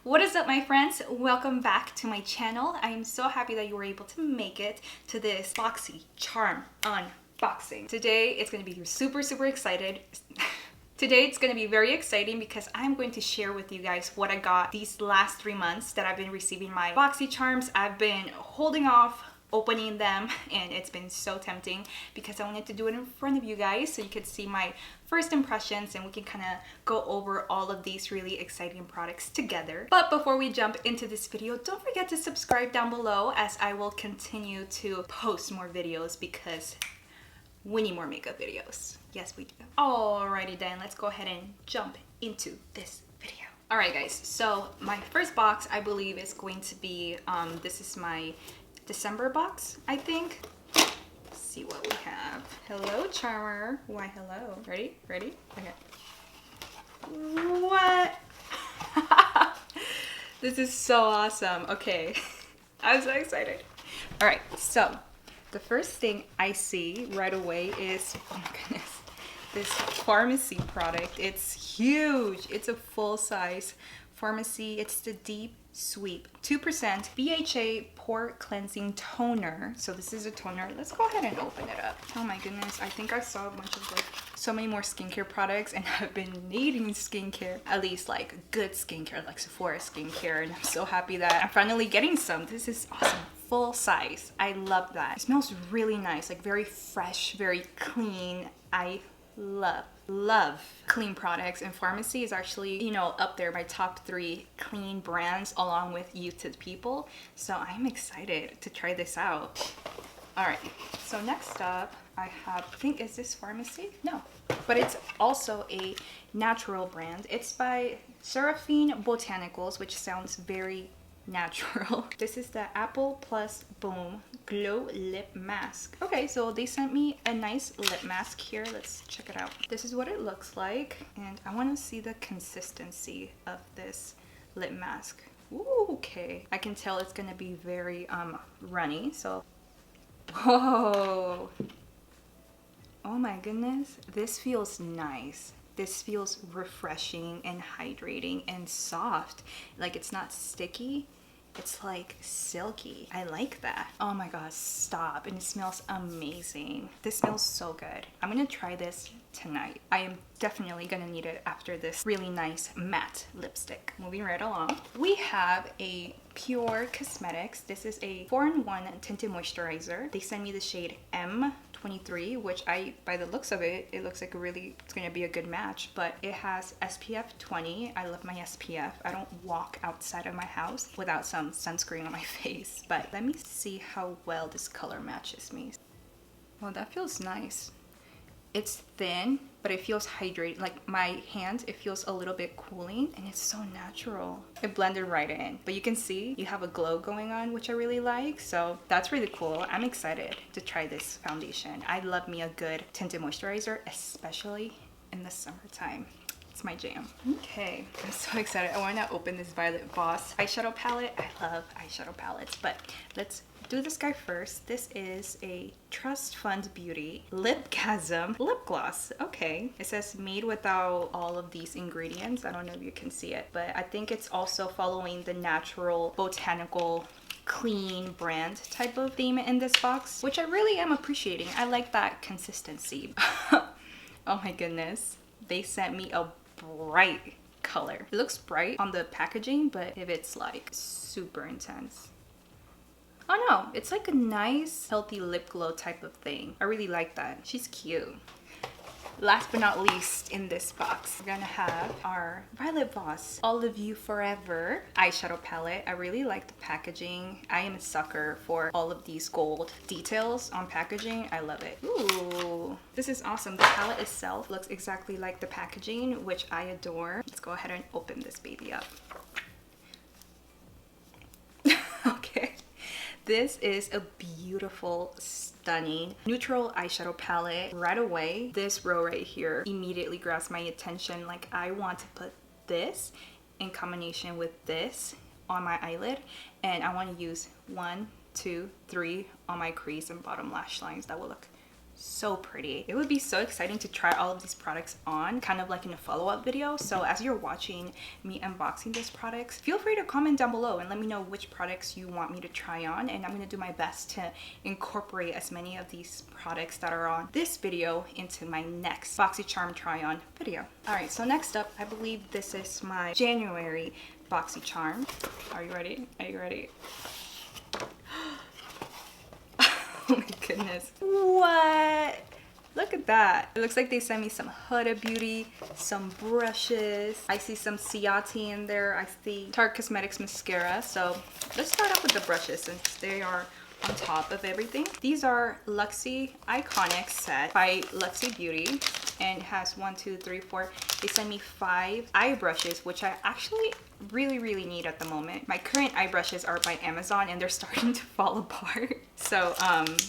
What is up, my friends? Welcome back to my channel. I am so happy that you were able to make it to this Boxycharm unboxing. Today it's going to be super excited. Today it's going to be very exciting because I'm going to share with you guys what I got these last 3 months that I've been receiving my Boxycharms. I've been holding off opening them and it's been so tempting because I wanted to do it in front of you guys so you could see my first impressions and we can kind of go over all of these really exciting products together. But before we jump into this video, don't forget to subscribe down below as I will continue to post more videos because we need more makeup videos. Yes, we do. Alrighty then, let's go ahead and jump into this video. Alright guys, so my first box I believe is going to be, this is my December box, I think. Let's see what we have. Hello, Charmer. Why, hello. Ready? Ready? Okay. What? This is so awesome. Okay. I'm so excited. All right, so the first thing I see right away is, oh my goodness, this pharmacy product. It's huge. It's a full-size pharmacy. It's the Deep Sweep 2% BHA Pore Cleansing Toner. So this is a toner. Let's go ahead and open it up. Oh my goodness, I think I saw a bunch of like so many more skincare products and I've been needing skincare, at least like good skincare, like Sephora skincare, and I'm so happy that I'm finally getting some. This is awesome. Full size. I love that. It smells really nice, like very fresh, very clean. I love clean products, and pharmacy is actually, you know, up there, my top 3 clean brands along with Youth to the People. So I'm excited to try this out. All right, so next up I have, I think, is this pharmacy? No, but it's also a natural brand. It's by Seraphine Botanicals, which sounds very natural. This is the Apple Plus Boom Glow Lip Mask. Okay, so they sent me a nice lip mask here. Let's check it out. This is what it looks like, and I want to see the consistency of this lip mask. Ooh, okay. I can tell it's gonna be very runny, so whoa. Oh my goodness, this feels nice. This feels refreshing and hydrating and soft. Like, it's not sticky. It's like silky. I like that. Oh my god, stop. And it smells amazing. This smells so good. I'm gonna try this tonight. I am definitely gonna need it after this really nice matte lipstick. Moving right along. We have a Pure Cosmetics. This is a 4-in-1 tinted moisturizer. They sent me the shade M23, which by the looks of it, it looks like it's gonna be a good match, but it has SPF 20. I love my SPF. I don't walk outside of my house without some sunscreen on my face, but let me see how well this color matches me. Well, that feels nice. It's thin, but it feels hydrated. Like my hand, it feels a little bit cooling and it's so natural. It blended right in, but you can see you have a glow going on, which I really like. So that's really cool. I'm excited to try this foundation. I love me a good tinted moisturizer, especially in the summertime. It's my jam. Okay, I'm so excited. I want to open this Violet Voss eyeshadow palette. I love eyeshadow palettes, but let's do this guy first. This is a Trust Fund Beauty Lipgasm lip gloss. Okay, it says made without all of these ingredients. I don't know if you can see it, but I think it's also following the natural botanical clean brand type of theme in this box, which I really am appreciating. I like that consistency. Oh my goodness, they sent me a bright color. It looks bright on the packaging, but if it's like super intense. Oh no, it's like a nice healthy lip glow type of thing. I really like that. She's cute. Last but not least in this box, we're gonna have our Violet Voss All of You Forever eyeshadow palette. I really like the packaging. I am a sucker for all of these gold details on packaging. I love it. Ooh, this is awesome. The palette itself looks exactly like the packaging, which I adore. Let's go ahead and open this baby up. Okay. This is a beautiful, stunning, neutral eyeshadow palette. Right away, this row right here immediately grabs my attention. Like, I want to put this in combination with this on my eyelid, and I want to use 1, 2, 3 on my crease and bottom lash lines. That will look so pretty. It would be so exciting to try all of these products on, kind of like in a follow-up video. So as you're watching me unboxing these products, feel free to comment down below and let me know which products you want me to try on, and I'm going to do my best to incorporate as many of these products that are on this video into my next Boxycharm try on video. Alright, so next up, I believe this is my January Boxycharm. Are you ready? Are you ready? Oh my goodness. What? Look at that. It looks like they sent me some Huda Beauty, some brushes. I see some Ciati in there. I see Tarte Cosmetics mascara. So let's start off with the brushes since they are on top of everything. These are Luxie Iconic set by Luxie Beauty, and it has 1, 2, 3, 4. They sent me 5 eye brushes, which I actually really need at the moment. My current eye brushes are by Amazon and they're starting to fall apart. So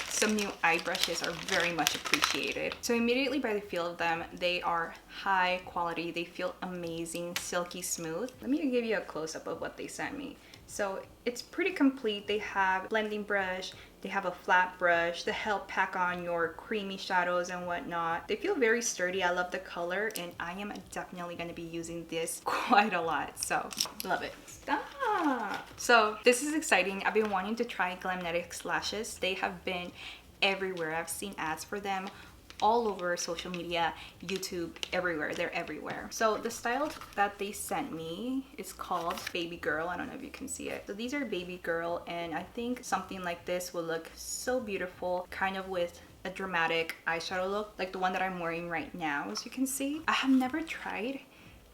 some new eye brushes are very much appreciated. So immediately by the feel of them, they are high quality. They feel amazing, silky smooth. Let me give you a close-up of what they sent me. So it's pretty complete. They have blending brush, they have a flat brush to help pack on your creamy shadows and whatnot. They feel very sturdy. I love the color, and I am definitely going to be using this quite a lot. So love it. Stop. So this is exciting. I've been wanting to try Glamnetics lashes. They have been everywhere. I've seen ads for them all over social media, YouTube, everywhere. They're everywhere. So the style that they sent me is called Baby Girl. I don't know if you can see it. So these are Baby Girl, and I think something like this will look so beautiful, kind of with a dramatic eyeshadow look, like the one that I'm wearing right now, as you can see. I have never tried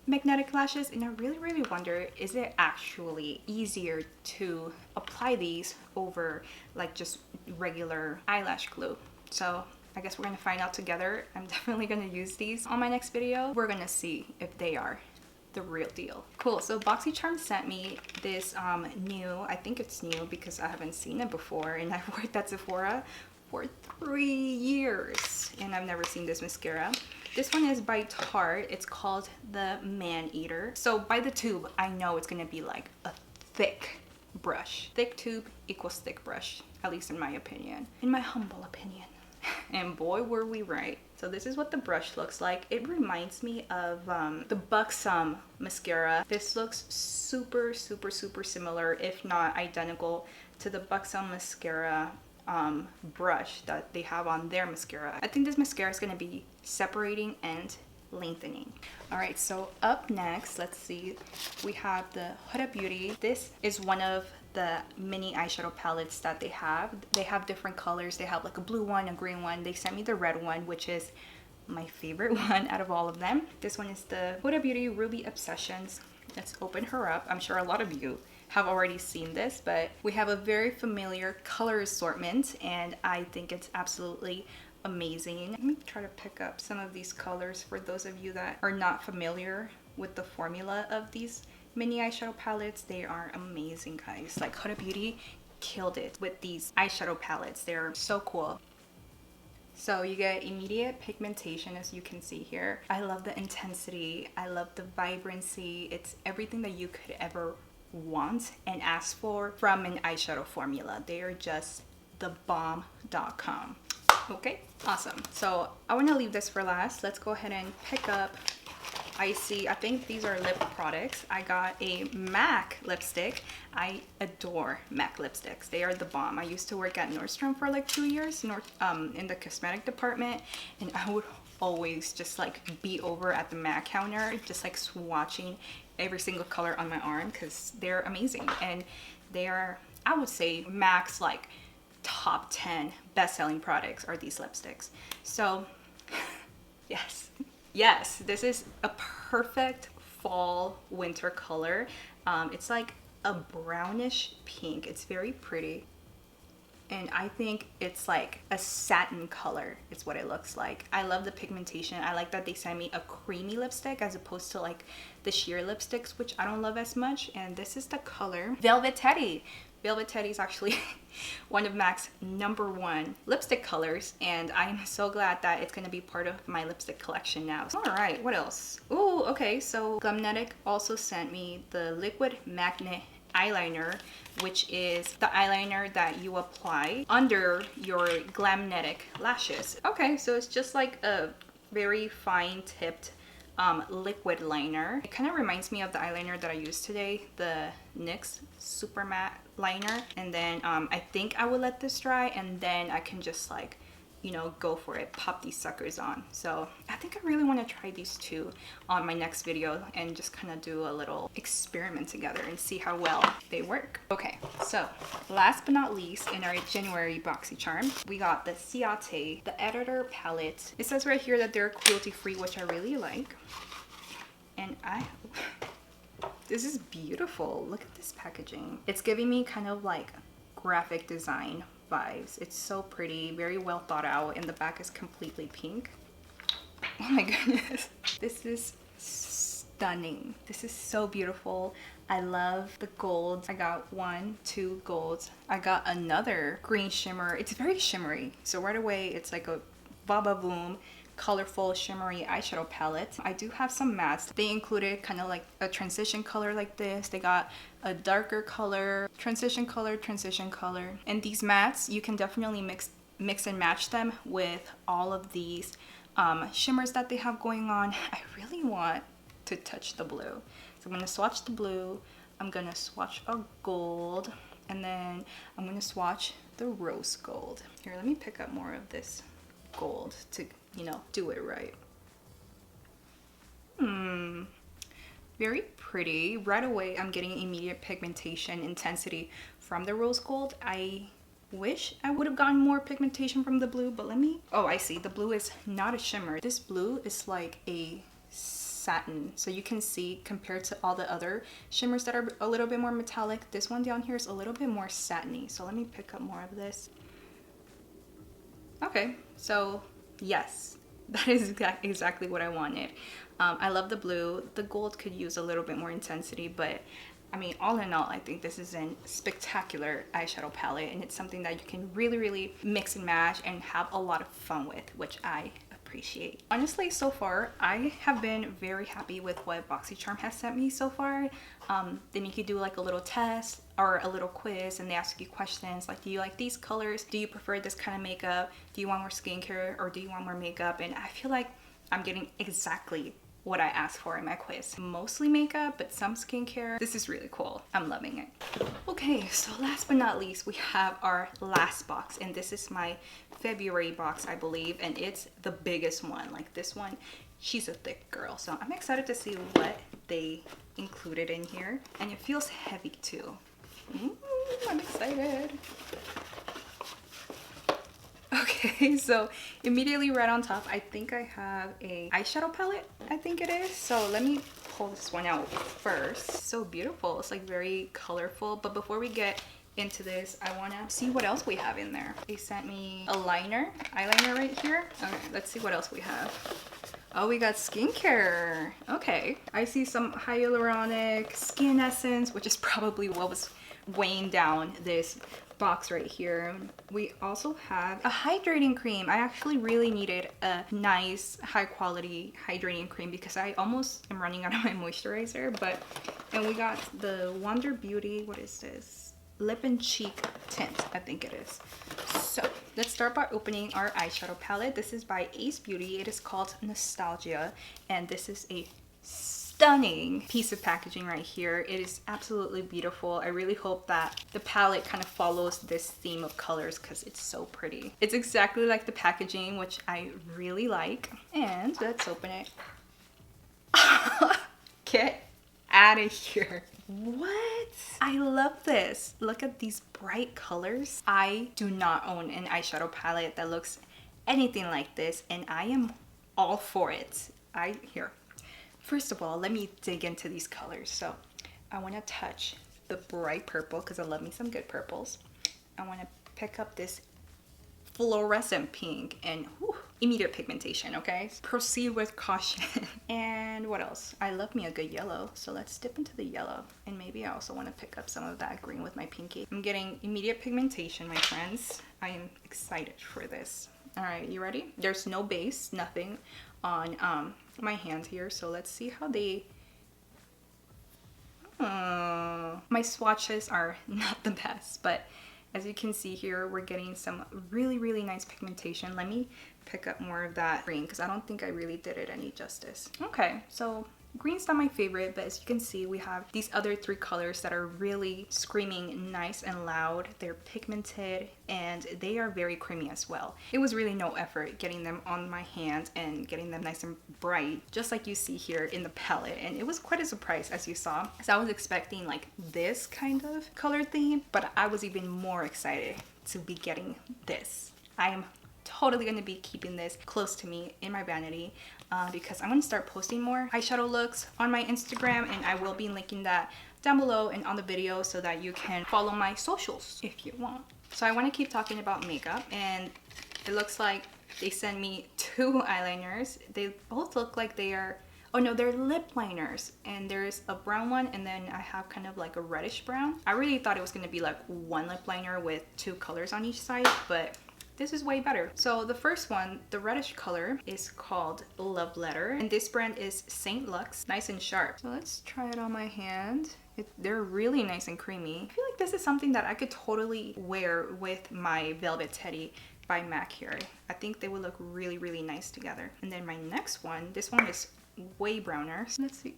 magnetic lashes, and I really wonder, is it actually easier to apply these over like just regular eyelash glue? So I guess we're gonna find out together. I'm definitely gonna use these on my next video. We're gonna see if they are the real deal. Cool, so Boxycharm sent me this new, I think it's new because I haven't seen it before, and I've worked at Sephora for 3 years and I've never seen this mascara. This one is by Tarte. It's called the Man Eater. So by the tube, I know it's gonna be like a thick brush. Thick tube equals thick brush, at least in my opinion. In my humble opinion. And boy, were we right. So this is what the brush looks like. It reminds me of the Boxycharm mascara. This looks super similar, if not identical, to the Boxycharm mascara brush that they have on their mascara. I think this mascara is going to be separating and lengthening. All right, so up next, let's see, we have the Huda Beauty. This is one of the mini eyeshadow palettes that they have. They have different colors. They have like a blue one, a green one. They sent me the red one, which is my favorite one out of all of them. This one is the Huda Beauty Ruby Obsessions. Let's open her up. I'm sure a lot of you have already seen this, but we have a very familiar color assortment, and I think it's absolutely amazing. Let me try to pick up some of these colors for those of you that are not familiar with the formula of these mini eyeshadow palettes. They are amazing, guys. Like, Huda Beauty killed it with these eyeshadow palettes. They're so cool. So you get immediate pigmentation, as you can see here. I love the intensity. I love the vibrancy. It's everything that you could ever want and ask for from an eyeshadow formula. They are just the bomb.com. Okay, awesome. So I want to leave this for last. Let's go ahead and pick up, I think these are lip products. I got a MAC lipstick. I adore MAC lipsticks. They are the bomb. I used to work at Nordstrom for like 2 years in the cosmetic department, and I would always just like be over at the MAC counter, just like swatching every single color on my arm because they're amazing. And they are, I would say, MAC's like top 10 best-selling products are these lipsticks. So yes, this is a perfect fall winter color. It's like a brownish pink. It's very pretty, and I think it's like a satin color. It's what it looks like. I love the pigmentation. I like that they sent me a creamy lipstick as opposed to like the sheer lipsticks, which I don't love as much. And this is the color Velvet Teddy. Velvet Teddy is actually one of MAC's #1 lipstick colors, and I'm so glad that it's going to be part of my lipstick collection now. All right, what else? Oh, okay, so Glamnetic also sent me the Liquid Magnet eyeliner, which is the eyeliner that you apply under your Glamnetic lashes. Okay, so it's just like a very fine tipped liquid liner. It kind of reminds me of the eyeliner that I used today, the NYX Super Matte liner. And then I think I will let this dry, and then I can just like, you know, go for it, pop these suckers on. So I think I really want to try these two on my next video and just kind of do a little experiment together and see how well they work. Okay, so last but not least, in our January Boxycharm, we got the Ciate, the editor palette. It says right here that they're cruelty free, which I really like. And this is beautiful. Look at this packaging. It's giving me kind of like graphic design vibes. It's so pretty, very well thought out, and the back is completely pink. Oh my goodness. This is stunning. This is so beautiful. I love the golds. I got 1, 2 golds. I got another green shimmer. It's very shimmery. So right away, it's like a baba boom, colorful shimmery eyeshadow palette. I do have some mattes. They included kind of like a transition color like this. They got a darker color, transition color, and these mattes you can definitely mix and match them with all of these shimmers that they have going on. I really want to touch the blue, so I'm going to swatch the blue, I'm going to swatch a gold, and then I'm going to swatch the rose gold. Here, let me pick up more of this gold to, you know, do it right. Very pretty. Right away, I'm getting immediate pigmentation intensity from the rose gold. I wish I would have gotten more pigmentation from the blue, but let me... Oh, I see. The blue is not a shimmer. This blue is like a satin. So you can see, compared to all the other shimmers that are a little bit more metallic, this one down here is a little bit more satiny. So let me pick up more of this. Okay, so yes, that is exactly what I wanted. I love the blue. The gold could use a little bit more intensity, but I mean, all in all, I think this is a spectacular eyeshadow palette, and it's something that you can really, really mix and match and have a lot of fun with, which I appreciate. Honestly, so far, I have been very happy with what Boxycharm has sent me so far. Then you could do like a little test or a little quiz, and they ask you questions like, do you like these colors? Do you prefer this kind of makeup? Do you want more skincare, or do you want more makeup? And I feel like I'm getting exactly what I asked for in my quiz. Mostly makeup, but some skincare. This is really cool. I'm loving it. Okay, so last but not least, we have our last box, and this is my February box, I believe, and it's the biggest one. Like this one, she's a thick girl, so I'm excited to see what they included in here, and it feels heavy too. I'm excited. Okay, so immediately right on top, I think I have a eyeshadow palette, I think it is. So let me pull this one out first. So beautiful. It's like very colorful. But before we get into this, I want to see what else we have in there. They sent me a eyeliner right here. Okay, let's see what else we have. Oh, we got skincare. Okay, I see some hyaluronic skin essence, which is probably what was weighing down this box right here. We also have a hydrating cream. I actually really needed a nice high quality hydrating cream because I almost am running out of my moisturizer. And we got the Wonder Beauty, what is this? Lip and cheek tint, I think it is. So let's start by opening our eyeshadow palette. This is by Ace Beauty. It is called Nostalgia, and this is a stunning piece of packaging right here. It is absolutely beautiful. I really hope that the palette kind of follows this theme of colors because it's so pretty. It's exactly like the packaging, which I really like. And let's open it. Get out of here. What? I love this. Look at these bright colors. I do not own an eyeshadow palette that looks anything like this, and I am all for it. Here. First of all, let me dig into these colors. So I want to touch the bright purple because I love me some good purples. I want to pick up this fluorescent pink and immediate pigmentation, okay? Proceed with caution. And what else? I love me a good yellow, so let's dip into the yellow. And maybe I also want to pick up some of that green with my pinky. I'm getting immediate pigmentation, my friends. I am excited for this. All right, you ready? There's no base, nothing on my hand here, so let's see how they... My swatches are not the best, but as you can see here, we're getting some really nice pigmentation. Let me pick up more of that green because I don't think I really did it any justice. Okay, so green's not my favorite, but as you can see, we have these other three colors that are really screaming nice and loud. They're pigmented and they are very creamy as well. It was really no effort getting them on my hand and getting them nice and bright, just like you see here in the palette. And it was quite a surprise, as you saw. So I was expecting like this kind of color theme, but I was even more excited to be getting this. I am totally going to be keeping this close to me in my vanity because I'm going to start posting more eyeshadow looks on my Instagram, and I will be linking that down below and on the video so that you can follow my socials if you want. So I want to keep talking about makeup, and it looks like they sent me two eyeliners. They both look like they are, oh no, they're lip liners, and there's a brown one and then I have kind of like a reddish brown. I really thought it was going to be like one lip liner with two colors on each side, but this is way better. So the first one, the reddish color, is called Love Letter, and this brand is Saint Luxe, nice and sharp. So let's try it on my hand. They're really nice and creamy. I feel like this is something that I could totally wear with my Velvet Teddy by MAC here. I think they would look really nice together. And then my next one, this one is way browner. So let's see.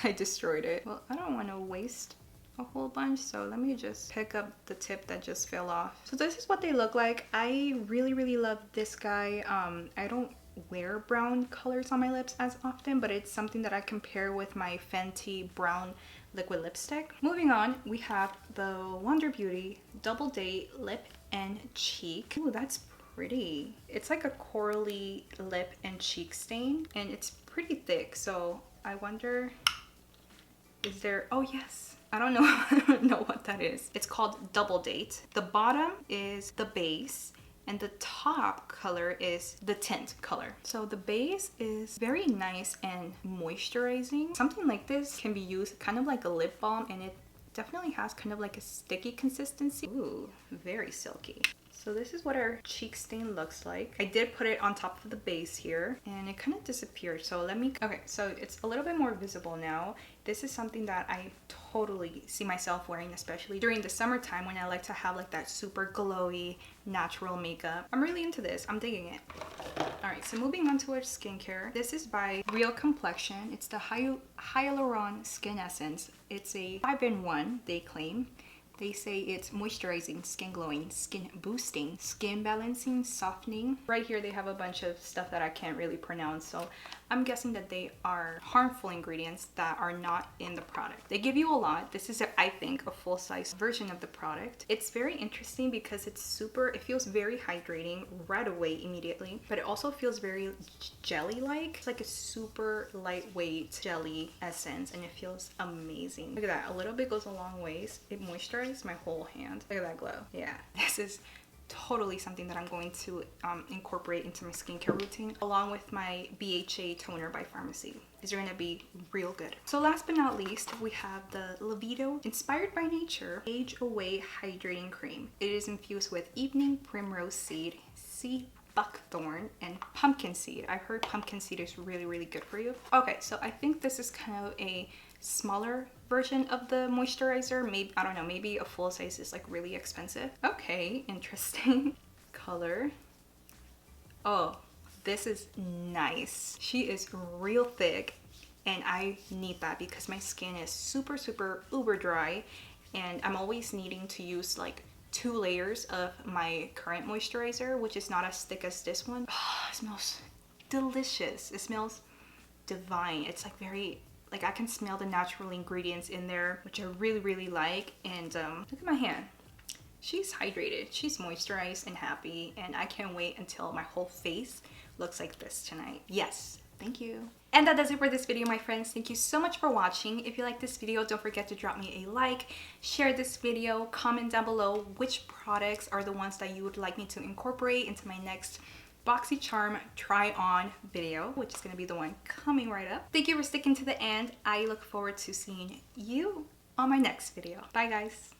I destroyed it. Well, I don't want to waste a whole bunch, so let me just pick up the tip that just fell off. So this is what they look like. I really love this guy. I don't wear brown colors on my lips as often, but it's something that I compare with my Fenty brown liquid lipstick. Moving on, we have the Wonder Beauty Double Date Lip and Cheek. Ooh, that's pretty. It's like a corally lip and cheek stain, and it's pretty thick, so I wonder, is there, oh yes, I don't know, I don't know what that is. It's called Double Date. The bottom is the base and the top color is the tint color. So the base is very nice and moisturizing. Something like this can be used kind of like a lip balm, and it definitely has kind of like a sticky consistency. Ooh, very silky. So this is what our cheek stain looks like. I did put it on top of the base here and it kind of disappeared. So let me, okay, so it's a little bit more visible now. This is something that I totally see myself wearing, especially during the summertime when I like to have like that super glowy natural makeup. I'm really into this. I'm digging it. All right, so moving on to our skincare. This is by Real Complexion. It's the Hyaluron Skin Essence. It's a 5-in-1, they claim. They say it's moisturizing, skin glowing, skin boosting, skin balancing, softening. Right here they have a bunch of stuff that I can't really pronounce, so I'm guessing that they are harmful ingredients that are not in the product. They give you a lot. This is, I think, a full-size version of the product. It's very interesting because it's super, it feels very hydrating right away immediately, but it also feels very jelly-like. It's like a super lightweight jelly essence, and it feels amazing. Look at that, a little bit goes a long ways. It moisturizes my whole hand. Look at that glow. Yeah, this is totally something that I'm going to incorporate into my skincare routine, along with my BHA toner by Pharmacy. These are going to be real good. So last but not least, we have the Levito Inspired by Nature Age Away Hydrating Cream. It is infused with evening primrose seed, sea buckthorn, and pumpkin seed. I've heard pumpkin seed is really good for you. Okay, so I think this is kind of a smaller version of the moisturizer. Maybe, I don't know, maybe a full size is like really expensive. Okay, interesting. Color. Oh, this is nice. She is real thick, and I need that because my skin is super uber dry, and I'm always needing to use like 2 layers of my current moisturizer, which is not as thick as this one. Oh, it smells delicious. It smells divine. It's like very, like I can smell the natural ingredients in there, which I really like. And look at my hand. She's hydrated, she's moisturized and happy, and I can't wait until my whole face looks like this tonight. Yes, thank you. And that does it for this video, my friends. Thank you so much for watching. If you like this video, don't forget to drop me a like, share this video, comment down below which products are the ones that you would like me to incorporate into my next Boxycharm try on video, which is going to be the one coming right up. Thank you for sticking to the end. I look forward to seeing you on my next video. Bye guys.